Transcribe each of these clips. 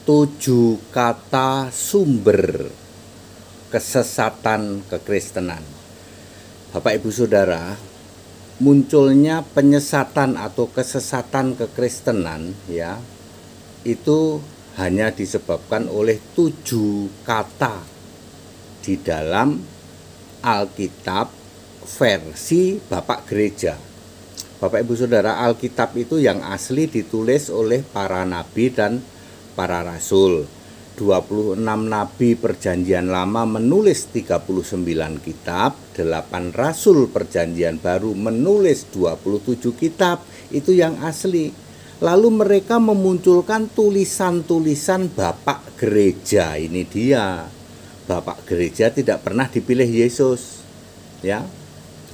7 kata sumber kesesatan kekristenan. Bapak Ibu Saudara, munculnya penyesatan atau kesesatan kekristenan ya, itu hanya disebabkan oleh 7 kata di dalam Alkitab versi Bapak Gereja. Bapak Ibu Saudara, Alkitab itu yang asli ditulis oleh para nabi dan para rasul. 26 nabi perjanjian lama menulis 39 kitab, 8 rasul perjanjian baru menulis 27 kitab, itu yang asli. Lalu mereka memunculkan tulisan-tulisan Bapak Gereja. Ini dia. Bapak Gereja tidak pernah dipilih Yesus. Ya.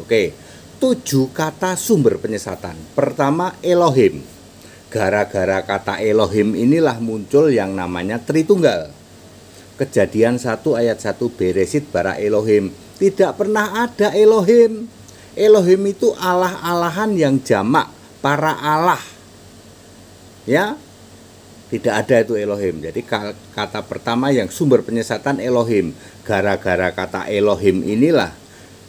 Oke. 7 kata sumber penyesatan. Pertama, Elohim. Gara-gara kata Elohim inilah muncul yang namanya Tritunggal. Kejadian 1 ayat 1 Beresit bara Elohim. Tidak pernah ada Elohim. Elohim itu Allah-alahan yang jamak, para Allah. Ya, tidak ada itu Elohim. Jadi kata pertama yang sumber penyesatan Elohim. Gara-gara kata Elohim inilah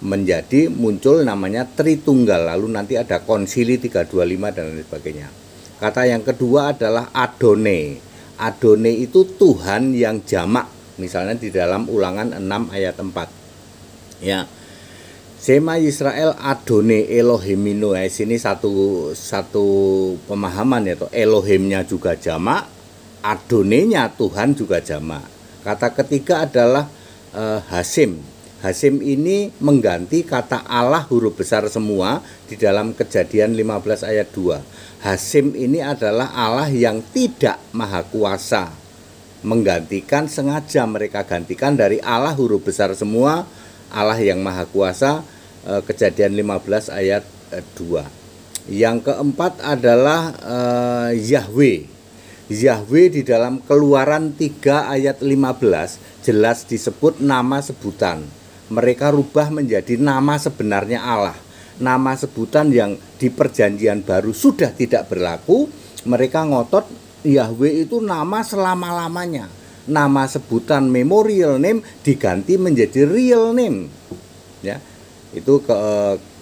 menjadi muncul namanya Tritunggal. Lalu nanti ada Konsili 325 dan lain sebagainya. Kata yang kedua adalah Adone. Adone itu Tuhan yang jamak. Misalnya di dalam Ulangan 6 ayat 4. Ya. Sema Israel Adone Elohimino. Sini satu pemahaman ya, Elohimnya juga jamak, Adonenya Tuhan juga jamak. Kata ketiga adalah Hasim. Hasim ini mengganti kata Allah huruf besar semua di dalam Kejadian 15 ayat 2. Hasim ini adalah Allah yang tidak maha kuasa. Menggantikan, sengaja mereka gantikan dari Allah huruf besar semua, Allah yang maha kuasa, Kejadian 15 ayat 2. Yang keempat adalah Yahweh. Yahweh di dalam Keluaran 3 ayat 15 jelas disebut nama sebutan. Mereka rubah menjadi nama sebenarnya Allah. Nama sebutan yang di perjanjian baru sudah tidak berlaku. Mereka ngotot Yahweh itu nama selama-lamanya. Nama sebutan memorial name diganti menjadi real name. Ya, itu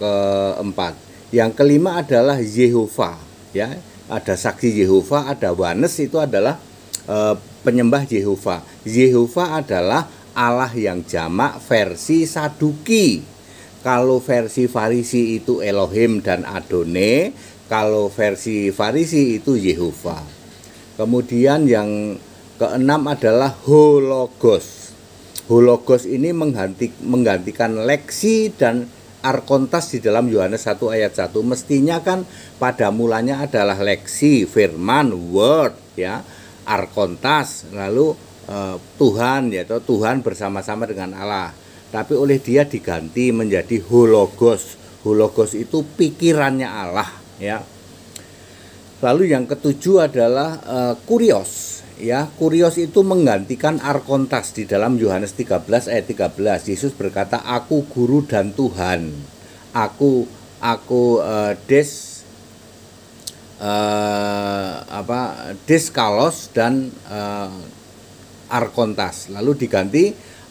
keempat. Yang kelima adalah Yehova. Ya, ada saksi Yehova, ada Wanes, itu adalah penyembah Yehova. Yehova adalah Allah yang jamak versi Saduki. Kalau versi Farisi itu Elohim dan Adone, kalau versi Farisi itu Yehova. Kemudian yang keenam adalah Hologos. Hologos ini menggantikan leksi dan arkontas di dalam Yohanes 1 ayat 1. Mestinya kan pada mulanya adalah leksi, firman, word, ya, arkontas, lalu Tuhan, yaitu Tuhan bersama-sama dengan Allah. Tapi oleh dia diganti menjadi hologos. Hologos itu pikirannya Allah, ya. Lalu yang ketujuh adalah kurios, ya. Kurios itu menggantikan arkontas di dalam Yohanes 13 ayat 13. Yesus berkata, "Aku guru dan Tuhan. Aku deskalos dan arkontas." Lalu diganti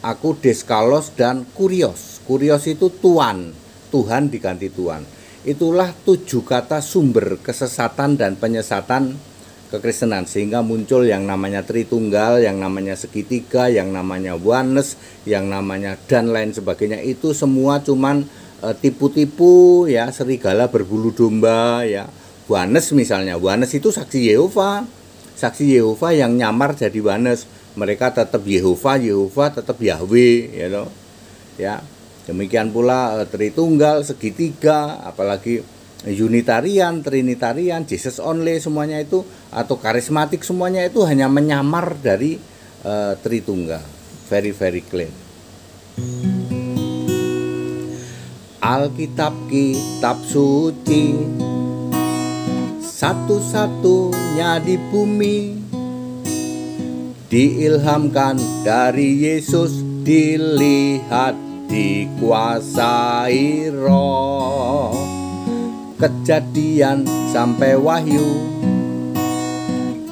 aku deskalos dan kurios. Kurios itu tuan, Tuhan diganti tuan. Itulah 7 kata sumber kesesatan dan penyesatan kekristenan, sehingga muncul yang namanya Tritunggal, yang namanya segitiga, yang namanya oneness, yang namanya dan lain sebagainya. Itu semua cuman tipu-tipu, ya, serigala berbulu domba, ya. Oneness misalnya, oneness itu saksi Yehova. Saksi Yehova yang nyamar jadi oneness. Mereka tetap Yehova tetap Yahweh, ya toh. Ya. Demikian pula Tritunggal, segitiga, apalagi Unitarian, Trinitarian, Jesus only, semuanya itu, atau karismatik, semuanya itu hanya menyamar dari Tritunggal. Very very clear. Alkitab, kitab suci, satu-satunya di bumi, diilhamkan dari Yesus, dilihat, dikuasai Roh. Kejadian sampai Wahyu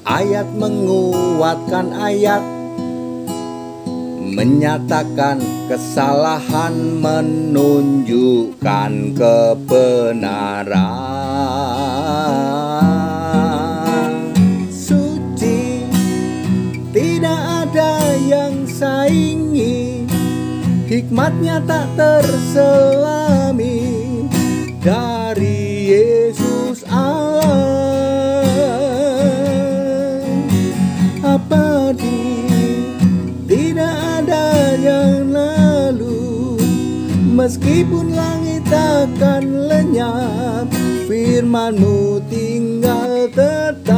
Ayat menguatkan ayat, menyatakan kesalahan, menunjukkan kebenaran. Suci, tidak ada yang saingi, hikmatnya tak terselami dari Yesus Allah. Abadi, tidak ada yang lalu, meskipun langit akan lenyap, firman-Mu tinggal tetap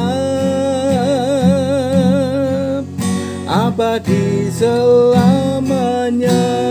abadi selamanya.